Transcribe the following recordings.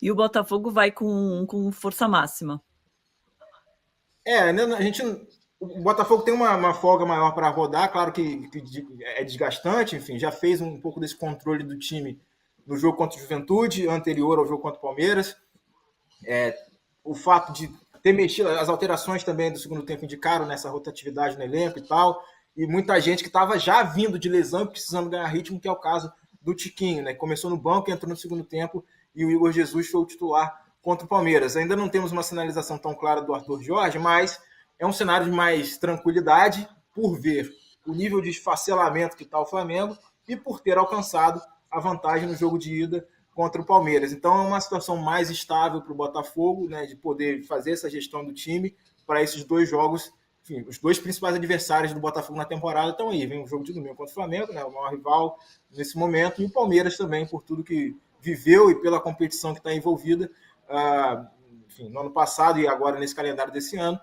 E o Botafogo vai com força máxima. A gente, o Botafogo tem uma folga maior para rodar, claro que é desgastante, enfim, já fez um pouco desse controle do time no jogo contra o Juventude, anterior ao jogo contra o Palmeiras. O fato de ter mexido, as alterações também do segundo tempo indicaram nessa rotatividade no elenco e tal, e muita gente que estava já vindo de lesão e precisando ganhar ritmo, que é o caso do Tiquinho, né? Começou no banco, entrou no segundo tempo e o Igor Jesus foi o titular contra o Palmeiras. Ainda não temos uma sinalização tão clara do Arthur Jorge, mas é um cenário de mais tranquilidade por ver o nível de esfacelamento que está o Flamengo e por ter alcançado a vantagem no jogo de ida contra o Palmeiras. Então é uma situação mais estável para o Botafogo, né, de poder fazer essa gestão do time para esses dois jogos. Enfim, os dois principais adversários do Botafogo na temporada estão aí. Vem o jogo de domingo contra o Flamengo, né, o maior rival nesse momento, e o Palmeiras também, por tudo que viveu e pela competição que está envolvida. Enfim, no ano passado e agora nesse calendário desse ano.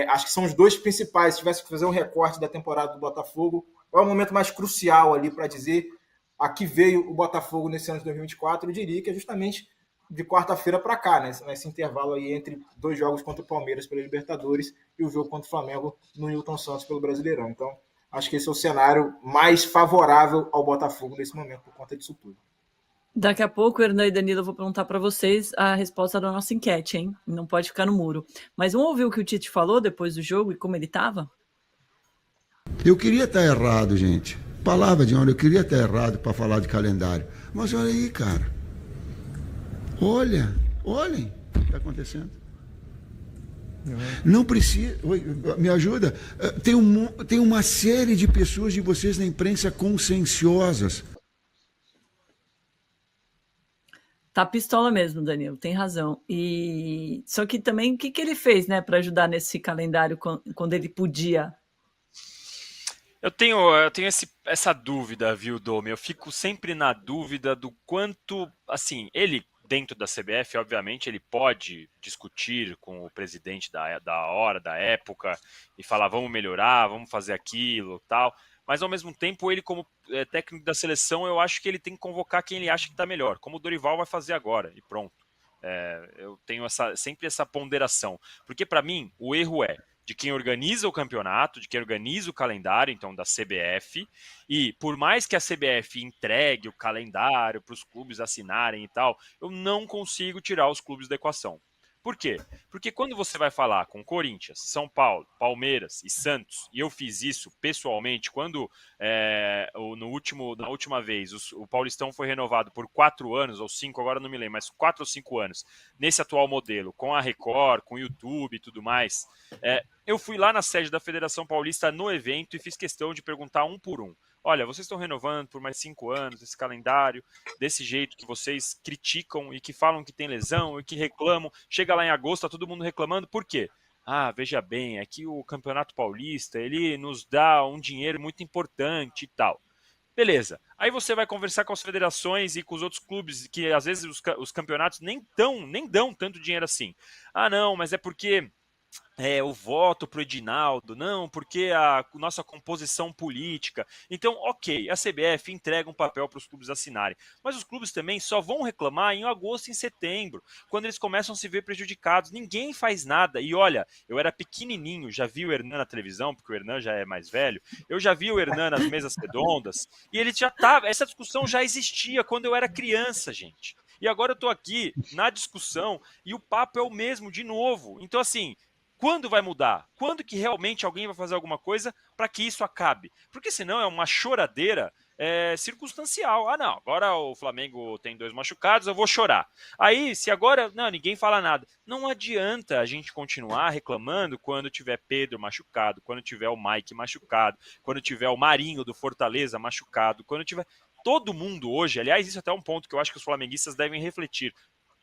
Acho que são os dois principais. Se tivesse que fazer um recorte da temporada do Botafogo, é o momento mais crucial ali para dizer a que veio o Botafogo nesse ano de 2024, eu diria que é justamente de quarta-feira para cá, né? Nesse intervalo aí entre dois jogos contra o Palmeiras pela Libertadores e o jogo contra o Flamengo no Newton Santos pelo Brasileirão. Então, acho que esse é o cenário mais favorável ao Botafogo nesse momento por conta disso tudo. Daqui a pouco, Hernan e Danilo, eu vou perguntar para vocês a resposta da nossa enquete, hein? Não pode ficar no muro. Mas vamos ouvir o que o Tite falou depois do jogo e como ele estava? Eu queria estar errado, gente. Palavra de honra, eu queria estar errado para falar de calendário. Mas olha aí, cara. Olhem o que está acontecendo. Não precisa. Oi, me ajuda? Tem uma série de pessoas de vocês na imprensa conscienciosas. Tá pistola mesmo, Danilo, tem razão. E só que também o que ele fez, né, para ajudar nesse calendário quando ele podia? Eu tenho essa dúvida, viu, Domi? Eu fico sempre na dúvida do quanto, assim, ele, dentro da CBF, obviamente, ele pode discutir com o presidente da hora, da época, e falar, vamos melhorar, vamos fazer aquilo, tal. Mas, ao mesmo tempo, ele, como técnico da seleção, eu acho que ele tem que convocar quem ele acha que está melhor, como o Dorival vai fazer agora, e pronto. Eu tenho sempre essa ponderação. Porque, para mim, o erro é de quem organiza o campeonato, de quem organiza o calendário, então da CBF, e por mais que a CBF entregue o calendário para os clubes assinarem e tal, eu não consigo tirar os clubes da equação. Por quê? Porque quando você vai falar com Corinthians, São Paulo, Palmeiras e Santos, e eu fiz isso pessoalmente, quando na última vez o Paulistão foi renovado por 4 anos, ou 5, agora não me lembro, mas 4 ou 5 anos, nesse atual modelo, com a Record, com o YouTube e tudo mais, eu fui lá na sede da Federação Paulista no evento e fiz questão de perguntar um por um. Olha, vocês estão renovando por mais 5 anos esse calendário, desse jeito que vocês criticam e que falam que tem lesão e que reclamam. Chega lá em agosto, tá todo mundo reclamando. Por quê? Ah, veja bem, é que o Campeonato Paulista, ele nos dá um dinheiro muito importante e tal. Beleza. Aí você vai conversar com as federações e com os outros clubes, que às vezes os campeonatos nem dão tanto dinheiro assim. Ah, não, mas é porque o voto pro Edinaldo, não, porque a nossa composição política. Então, ok, a CBF entrega um papel para os clubes assinarem, mas os clubes também só vão reclamar em agosto e em setembro, quando eles começam a se ver prejudicados. Ninguém faz nada. E olha, eu era pequenininho, já vi o Hernan na televisão, porque o Hernan já é mais velho, eu já vi o Hernan nas mesas redondas, e ele já tava, essa discussão já existia quando eu era criança, gente. E agora eu tô aqui na discussão e o papo é o mesmo de novo. Então, assim, quando vai mudar? Quando que realmente alguém vai fazer alguma coisa para que isso acabe? Porque senão é uma choradeira circunstancial. Ah, não, agora o Flamengo tem 2 machucados, eu vou chorar. Aí, se agora não, ninguém fala nada, não adianta a gente continuar reclamando quando tiver Pedro machucado, quando tiver o Mike machucado, quando tiver o Marinho do Fortaleza machucado, quando tiver todo mundo hoje. Aliás, isso é até um ponto que eu acho que os flamenguistas devem refletir.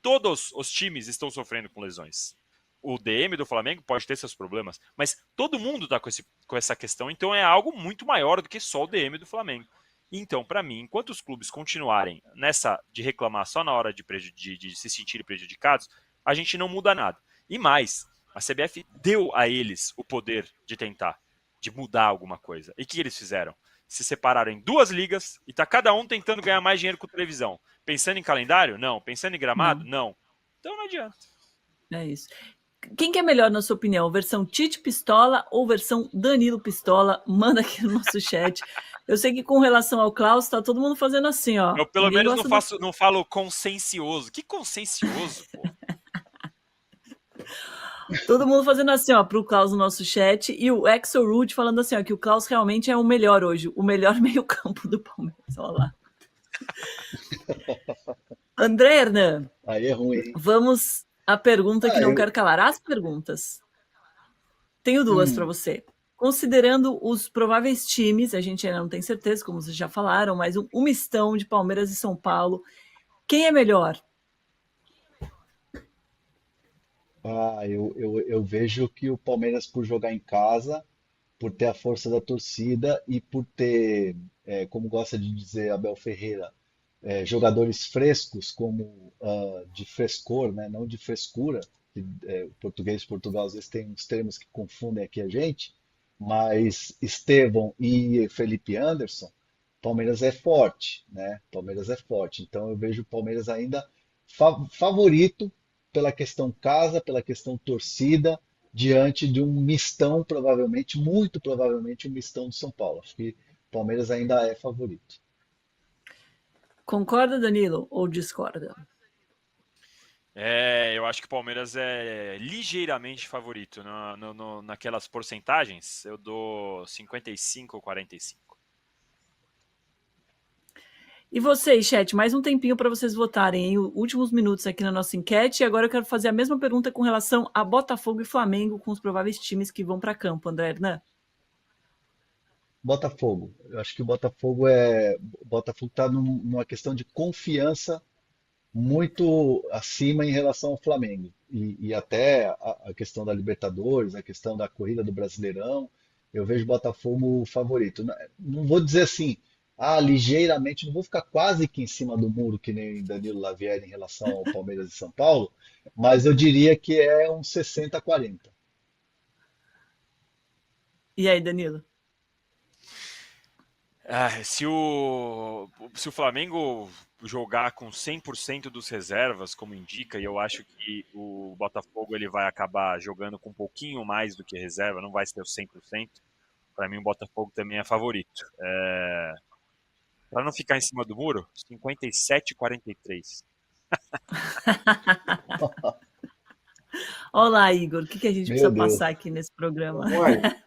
Todos os times estão sofrendo com lesões. O DM do Flamengo pode ter seus problemas, mas todo mundo está com essa questão, então é algo muito maior do que só o DM do Flamengo. Então, para mim, enquanto os clubes continuarem nessa de reclamar só na hora de se sentirem prejudicados, a gente não muda nada. E mais, a CBF deu a eles o poder de tentar, de mudar alguma coisa. E o que eles fizeram? Se separaram em 2 ligas e tá cada um tentando ganhar mais dinheiro com televisão. Pensando em calendário? Não. Pensando em gramado? Não. Não. Então não adianta. É isso. Quem que é melhor, na sua opinião? Versão Tite Pistola ou versão Danilo Pistola? Manda aqui no nosso chat. Eu sei que com relação ao Klaus, tá todo mundo fazendo assim, ó. Eu pelo Ninguém menos gosta não falo consciencioso. Que consciencioso, pô? Todo mundo fazendo assim, ó, pro Klaus no nosso chat. E o Exo Rude falando assim, ó, que o Klaus realmente é o melhor hoje. O melhor meio-campo do Palmeiras. Olha lá. André Hernan, Aí é ruim, hein? vamos à pergunta que não Eu... quero calar. As perguntas. Tenho duas para você. Considerando os prováveis times, a gente ainda não tem certeza, como vocês já falaram, mas um mistão de Palmeiras e São Paulo. Quem é melhor? Eu vejo que o Palmeiras, por jogar em casa, por ter a força da torcida e por ter, como gosta de dizer Abel Ferreira, jogadores frescos, como de frescor, né? Não de frescura, que o português de Portugal às vezes tem uns termos que confundem aqui a gente, mas Estevão e Felipe Anderson, Palmeiras é forte, né? Palmeiras é forte. Então eu vejo o Palmeiras ainda favorito pela questão casa, pela questão torcida, diante de um mistão, provavelmente, muito provavelmente, um mistão do São Paulo. Acho que o Palmeiras ainda é favorito. Concorda, Danilo, ou discorda? Eu acho que o Palmeiras é ligeiramente favorito. Naquelas porcentagens, eu dou 55 ou 45. E vocês, chat, mais um tempinho para vocês votarem, hein? Últimos minutos aqui na nossa enquete. E agora eu quero fazer a mesma pergunta com relação a Botafogo e Flamengo, com os prováveis times que vão para campo, André Hernan. Botafogo. Eu acho que o Botafogo está numa questão de confiança muito acima em relação ao Flamengo. E até a questão da Libertadores, a questão da corrida do Brasileirão, eu vejo o Botafogo favorito. Não vou dizer assim, ligeiramente, não vou ficar quase que em cima do muro, que nem Danilo Lavieri em relação ao Palmeiras e São Paulo, mas eu diria que é um 60-40. E aí, Danilo? Se o Flamengo jogar com 100% dos reservas, como indica, e eu acho que o Botafogo ele vai acabar jogando com um pouquinho mais do que reserva, não vai ser o 100%, para mim o Botafogo também é favorito. Para não ficar em cima do muro, 57-43. Olá, Igor, o que a gente Meu precisa Deus. passar aqui nesse programa? Olha,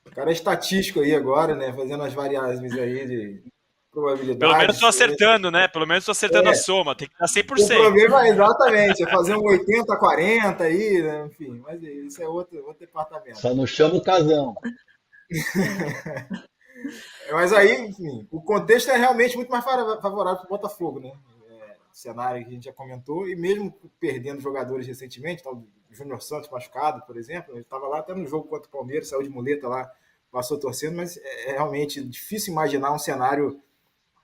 o cara é estatístico aí agora, né? Fazendo as variáveis aí de probabilidade. Pelo menos estou acertando, né? Pelo menos estou acertando a soma. Tem que dar 100%. O problema é exatamente, é fazer um 80-40 aí, né? Enfim, mas isso é outro departamento. Só não chama o Casão. Mas aí, enfim, o contexto é realmente muito mais favorável para o Botafogo, né? Cenário que a gente já comentou, e mesmo perdendo jogadores recentemente, tal, o Júnior Santos machucado, por exemplo, ele estava lá até no jogo contra o Palmeiras, saiu de muleta lá, passou torcendo, mas é realmente difícil imaginar um cenário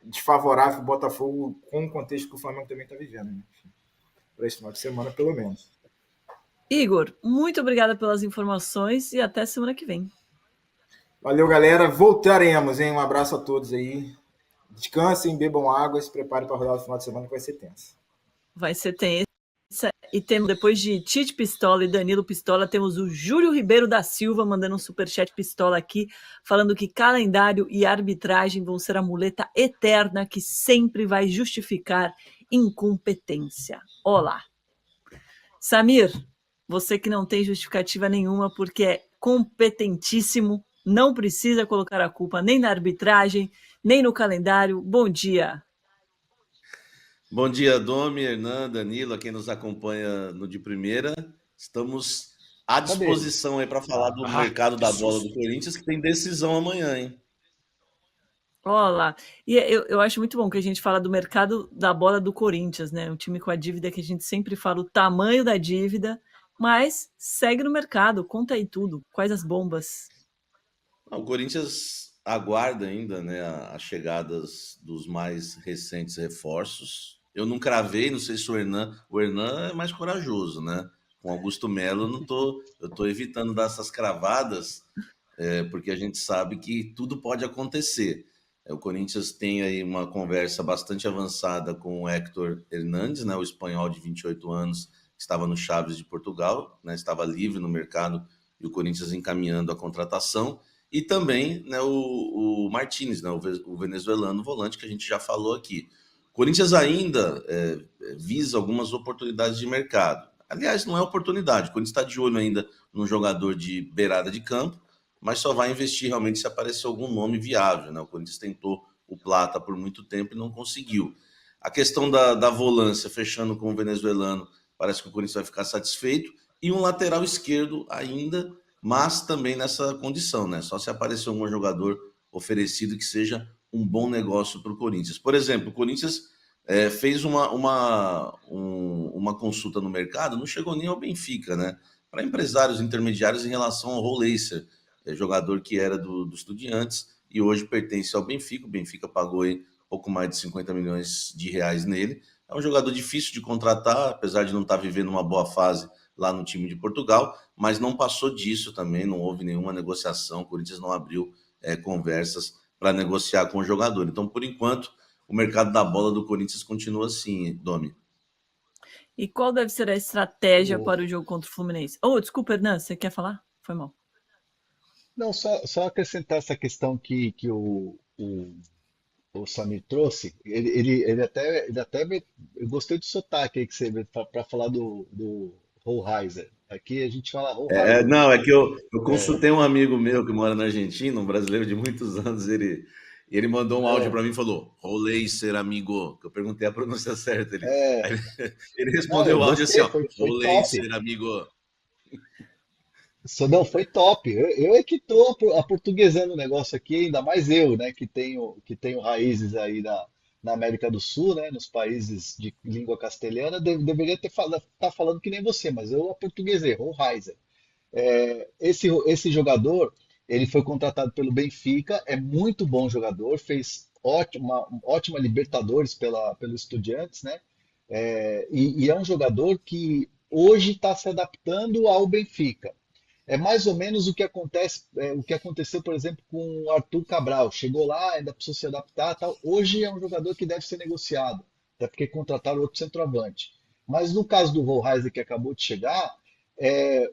desfavorável para o Botafogo com o contexto que o Flamengo também está vivendo, né? Para esse final de semana, pelo menos. Igor, muito obrigada pelas informações e até semana que vem. Valeu, galera. Voltaremos, hein? Um abraço a todos aí. Descansem, bebam água e se preparem para rodar o final de semana que vai ser tensa. Vai ser tensa. E temos, depois de Tite Pistola e Danilo Pistola, temos o Júlio Ribeiro da Silva mandando um superchat pistola aqui, falando que calendário e arbitragem vão ser a muleta eterna que sempre vai justificar incompetência. Olá. Samir, você que não tem justificativa nenhuma porque é competentíssimo, não precisa colocar a culpa nem na arbitragem, nem no calendário. Bom dia. Bom dia, Domi, Hernan, Danilo, a quem nos acompanha no De Primeira. Estamos à disposição aí para falar do mercado da bola do Corinthians, que tem decisão amanhã, hein? Olá. E eu acho muito bom que a gente fala do mercado da bola do Corinthians, né? Um time com a dívida que a gente sempre fala o tamanho da dívida, mas segue no mercado. Conta aí tudo. Quais as bombas? O Corinthians aguarda ainda, né, as chegadas dos mais recentes reforços. Eu não cravei, não sei se o Hernan é mais corajoso, né? Com Augusto Melo eu tô evitando dar essas cravadas, porque a gente sabe que tudo pode acontecer. O Corinthians tem aí uma conversa bastante avançada com o Héctor Hernández, né, o espanhol de 28 anos, que estava no Chaves de Portugal, né, estava livre no mercado e o Corinthians encaminhando a contratação. E também, né, o Martínez, né, o venezuelano volante, que a gente já falou aqui. O Corinthians ainda visa algumas oportunidades de mercado. Aliás, não é oportunidade. O Corinthians está de olho ainda num jogador de beirada de campo, mas só vai investir realmente se aparecer algum nome viável, né? O Corinthians tentou o Plata por muito tempo e não conseguiu. A questão da volância, fechando com o venezuelano, parece que o Corinthians vai ficar satisfeito. E um lateral esquerdo ainda, mas também nessa condição, né? Só se aparecer algum jogador oferecido que seja um bom negócio para o Corinthians. Por exemplo, o Corinthians fez uma consulta no mercado, não chegou nem ao Benfica, né? Para empresários intermediários em relação ao Roleiser, jogador que era do Estudiantes e hoje pertence ao Benfica. O Benfica pagou aí pouco mais de 50 milhões de reais nele. É um jogador difícil de contratar, apesar de não estar vivendo uma boa fase lá no time de Portugal, mas não passou disso também, não houve nenhuma negociação, o Corinthians não abriu conversas para negociar com o jogador. Então, por enquanto, o mercado da bola do Corinthians continua assim, Domi. E qual deve ser a estratégia para o jogo contra o Fluminense? Oh, desculpa, Hernan, você quer falar? Foi mal. Não, só acrescentar essa questão que o Samir trouxe. Eu gostei do sotaque aí que você para falar do Rollheiser. Aqui a gente fala Rollheiser. Não, é que eu consultei um amigo meu que mora na Argentina, um brasileiro de muitos anos, ele mandou um áudio para mim e falou: Roleiser, amigo. Que eu perguntei a pronúncia certa. Ele respondeu Não, o áudio assim: ó, foi Roleiser, top. amigo. Isso não foi top. Eu é que estou aportuguesando o negócio aqui, ainda mais eu, né, que tenho raízes aí na América do Sul, né, nos países de língua castelhana, deveria tá falando que nem você, mas eu aportuguesei, Rollheiser. Esse jogador, ele foi contratado pelo Benfica, é muito bom jogador, fez ótima Libertadores pelo Estudiantes, né? E é um jogador que hoje está se adaptando ao Benfica. É mais ou menos o que aconteceu, por exemplo, com o Arthur Cabral. Chegou lá, ainda precisou se adaptar, tal. Hoje é um jogador que deve ser negociado, até porque contrataram outro centroavante. Mas no caso do Rollheiser, que acabou de chegar,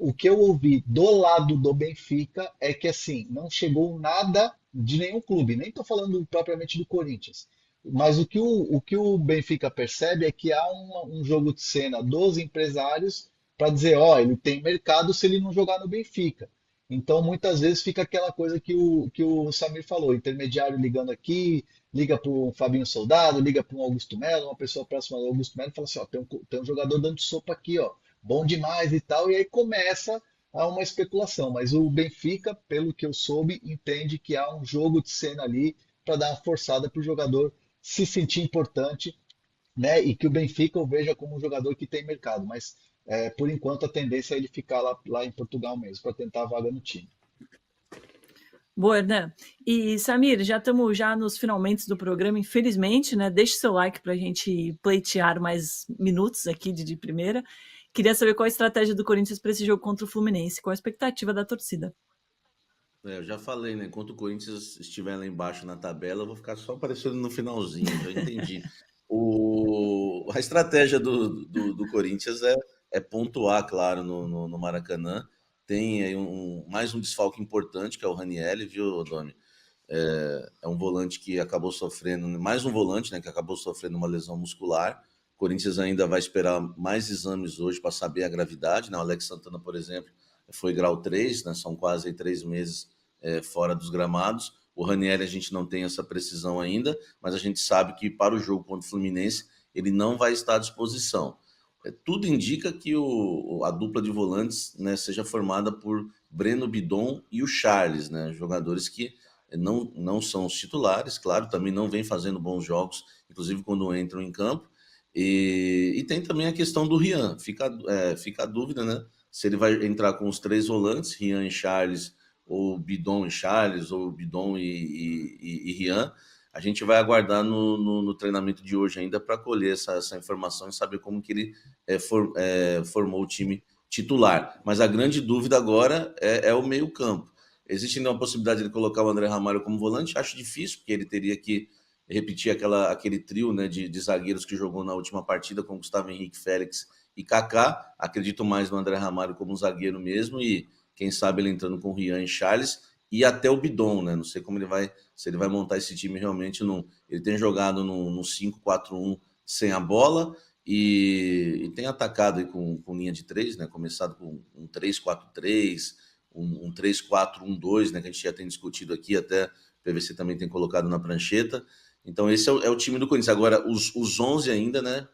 o que eu ouvi do lado do Benfica é que assim não chegou nada de nenhum clube. Nem estou falando propriamente do Corinthians. Mas o que o Benfica percebe é que há um jogo de cena dos empresários para dizer, ó, ele tem mercado se ele não jogar no Benfica. Então, muitas vezes fica aquela coisa que o Samir falou, intermediário ligando aqui, liga para o Fabinho Soldado, liga para um Augusto Melo, uma pessoa próxima do Augusto Melo, e fala assim, ó, tem um jogador dando sopa aqui, ó, bom demais e tal, e aí começa a uma especulação. Mas o Benfica, pelo que eu soube, entende que há um jogo de cena ali para dar uma forçada para o jogador se sentir importante, né? E que o Benfica o veja como um jogador que tem mercado. Mas por enquanto a tendência é ele ficar lá em Portugal mesmo, para tentar a vaga no time. Boa, Hernan. E Samir, já estamos nos finalmente do programa, infelizmente, né? Deixe seu like para a gente pleitear mais minutos aqui de primeira. Queria saber qual a estratégia do Corinthians para esse jogo contra o Fluminense, qual a expectativa da torcida. Eu já falei, né? Enquanto o Corinthians estiver lá embaixo na tabela, eu vou ficar só aparecendo no finalzinho, já entendi. A estratégia do Corinthians é pontuar, claro, no Maracanã. Tem aí mais um desfalque importante, que é o Ranieri, viu, Domi? É um volante que acabou sofrendo, mais um volante, né, que acabou sofrendo uma lesão muscular. O Corinthians ainda vai esperar mais exames hoje para saber a gravidade, né? O Alex Santana, por exemplo, foi grau 3, né? São quase 3 meses fora dos gramados. O Ranieri a gente não tem essa precisão ainda, mas a gente sabe que para o jogo contra o Fluminense ele não vai estar à disposição. Tudo indica que a dupla de volantes, né, seja formada por Breno Bidon e o Charles, né, jogadores que não são os titulares, claro, também não vêm fazendo bons jogos, inclusive quando entram em campo. E tem também a questão do Rian. Fica a dúvida, né, se ele vai entrar com os 3 volantes, Rian e Charles, ou Bidon e Charles, ou Bidon e Rian. A gente vai aguardar no treinamento de hoje ainda para colher essa informação e saber como que ele formou o time titular. Mas a grande dúvida agora é o meio-campo. Existe ainda uma possibilidade de ele colocar o André Ramalho como volante? Acho difícil, porque ele teria que repetir aquele trio, né, de zagueiros que jogou na última partida com Gustavo Henrique, Félix e Kaká. Acredito mais no André Ramalho como zagueiro mesmo e quem sabe ele entrando com o Rian e Charles e até o Bidon, né? Não sei como se ele vai montar esse time realmente. Ele tem jogado no 5-4-1 sem a bola e tem atacado aí com linha de 3, né? Começado com um 3-4-3, um 3-4-1-2, né? Que a gente já tem discutido aqui, até o PVC também tem colocado na prancheta. Então esse é o time do Corinthians. Agora, os 11 ainda, né?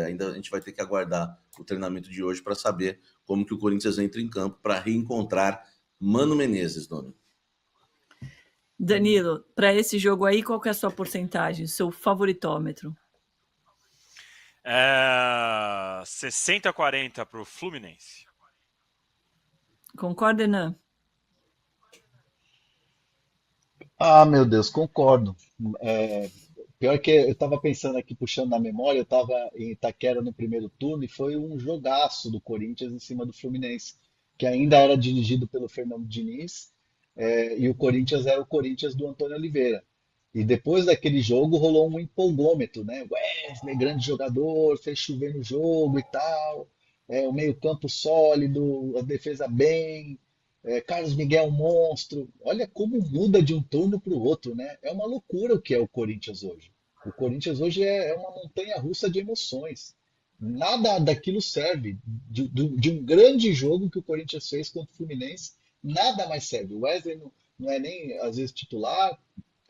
Ainda a gente vai ter que aguardar o treinamento de hoje para saber como que o Corinthians entra em campo para reencontrar Mano Menezes, Dono. Danilo, para esse jogo aí, qual que é a sua porcentagem, seu favoritômetro? 60-40 para o Fluminense. Concorda, Renan? Ah, meu Deus, concordo. Pior que eu estava pensando aqui, puxando na memória, eu estava em Itaquera no primeiro turno e foi um jogaço do Corinthians em cima do Fluminense, que ainda era dirigido pelo Fernando Diniz, e o Corinthians era o Corinthians do Antônio Oliveira. E depois daquele jogo rolou um empolgômetro, né? Wesley, grande jogador, fez chover no jogo e tal, o meio-campo sólido, a defesa bem, Carlos Miguel um monstro. Olha como muda de um turno para o outro, né? É uma loucura o que é o Corinthians hoje. O Corinthians hoje é uma montanha-russa de emoções. Nada daquilo serve. De um grande jogo que o Corinthians fez contra o Fluminense, nada mais serve. O Wesley não é nem, às vezes, titular,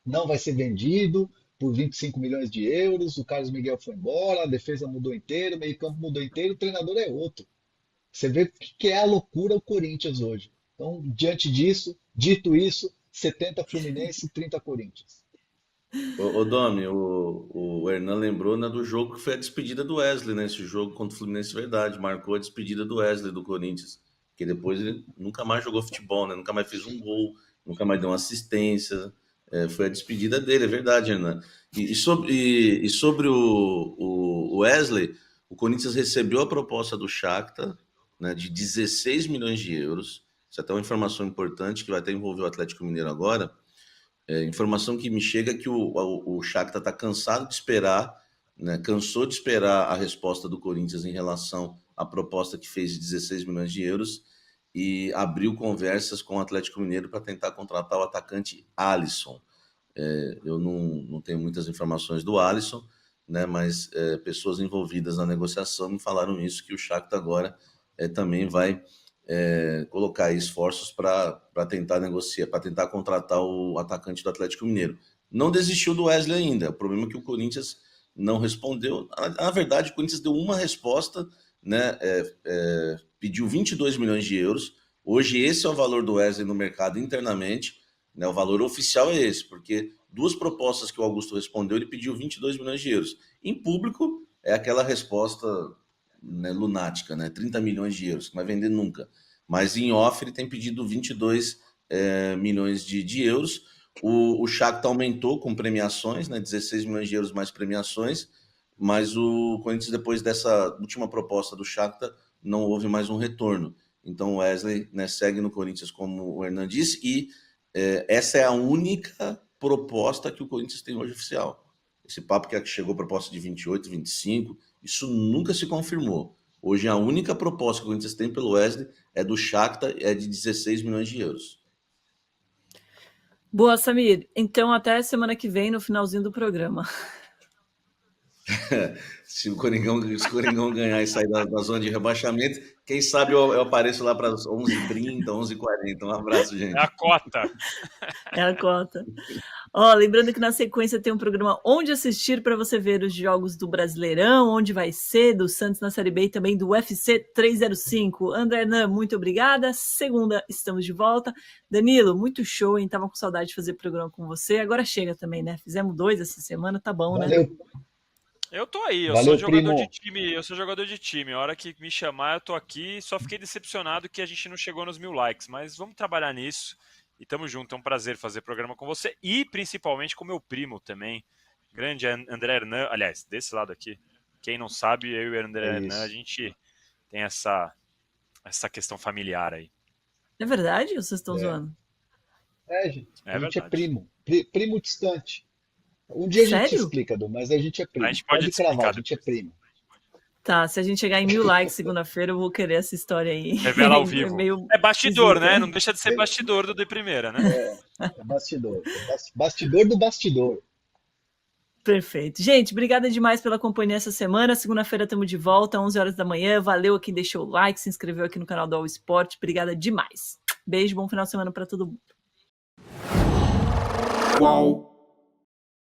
não vai ser vendido por 25 milhões de euros. O Carlos Miguel foi embora, a defesa mudou inteiro, o meio-campo mudou inteiro, o treinador é outro. Você vê o que é a loucura o Corinthians hoje. Então, diante disso, dito isso, 70 Fluminense e 30 Corinthians. Ô Domi, o Hernan lembrou, né, do jogo que foi a despedida do Wesley, né? Esse jogo contra o Fluminense, verdade, marcou a despedida do Wesley do Corinthians, que depois ele nunca mais jogou futebol, né? Nunca mais fez um gol, nunca mais deu uma assistência. Foi a despedida dele, é verdade, Hernan. E sobre o Wesley, o Corinthians recebeu a proposta do Shakhtar, né, de 16 milhões de euros. Isso é até uma informação importante que vai até envolver o Atlético Mineiro agora. Informação que me chega é que o Shakhtar está cansado de esperar, né, cansou de esperar a resposta do Corinthians em relação à proposta que fez de 16 milhões de euros e abriu conversas com o Atlético Mineiro para tentar contratar o atacante Alisson. Eu não tenho muitas informações do Alisson, né, mas pessoas envolvidas na negociação me falaram isso, que o Shakhtar agora também vai colocar esforços para tentar negociar, para tentar contratar o atacante do Atlético Mineiro. Não desistiu do Wesley ainda. O problema é que o Corinthians não respondeu. Na verdade, o Corinthians deu uma resposta, né? Pediu 22 milhões de euros. Hoje, esse é o valor do Wesley no mercado internamente, né? O valor oficial é esse, porque duas propostas que o Augusto respondeu, ele pediu 22 milhões de euros. Em público, é aquela resposta, né, lunática, né? 30 milhões de euros, que não vai vender nunca. Mas em off ele tem pedido 22 milhões de euros. O Shakhtar aumentou com premiações, né? 16 milhões de euros mais premiações, mas o Corinthians, depois dessa última proposta do Shakhtar, não houve mais um retorno. Então o Wesley, né, segue no Corinthians, como o Hernan disse, e essa é a única proposta que o Corinthians tem hoje oficial. Esse papo que chegou a proposta de 28, 25, isso nunca se confirmou. Hoje a única proposta que o Corinthians tem pelo Wesley é do Shakhtar, é de 16 milhões de euros. Boa, Samir. Então até semana que vem, no finalzinho do programa. Se o Coringão ganhar e sair da zona de rebaixamento, quem sabe eu apareço lá para as 11h30, 11h40. Um abraço, gente. É a cota. É a cota. Ó, lembrando que na sequência tem um programa Onde Assistir para você ver os jogos do Brasileirão, onde vai ser, do Santos na Série B e também do UFC 305. André Hernan, muito obrigada. Segunda, estamos de volta. Danilo, muito show, hein? Tava com saudade de fazer programa com você. Agora chega também, né? Fizemos 2 essa semana, tá bom, Valeu. né? Eu tô aí, eu Valeu, sou jogador primo. de time, eu sou jogador de time. A hora que me chamar, eu tô aqui. Só fiquei decepcionado que a gente não chegou nos 1000 likes, mas vamos trabalhar nisso. E tamo junto, é um prazer fazer programa com você e principalmente com meu primo também, grande André Hernan. Aliás, desse lado aqui, quem não sabe, eu e o André Hernan, a gente tem essa questão familiar aí. É verdade ou vocês estão zoando? Gente. É A gente é verdade. primo. Primo distante. Um dia a gente se Sério? explica, Du, mas a gente é primo. A gente pode te cravar, explicar a gente é primo. Tá, se a gente chegar em 1000 likes segunda-feira, eu vou querer essa história aí. Revela ao É vivo. meio É bastidor, esquisita. né? Não deixa de ser bastidor do De Primeira, né? É bastidor. Bastidor do bastidor. Perfeito. Gente, obrigada demais pela companhia essa semana. Segunda-feira estamos de volta, 11 horas da manhã. Valeu a quem deixou o like, se inscreveu aqui no canal do All Sport. Obrigada demais. Beijo, bom final de semana para todo mundo. Qual?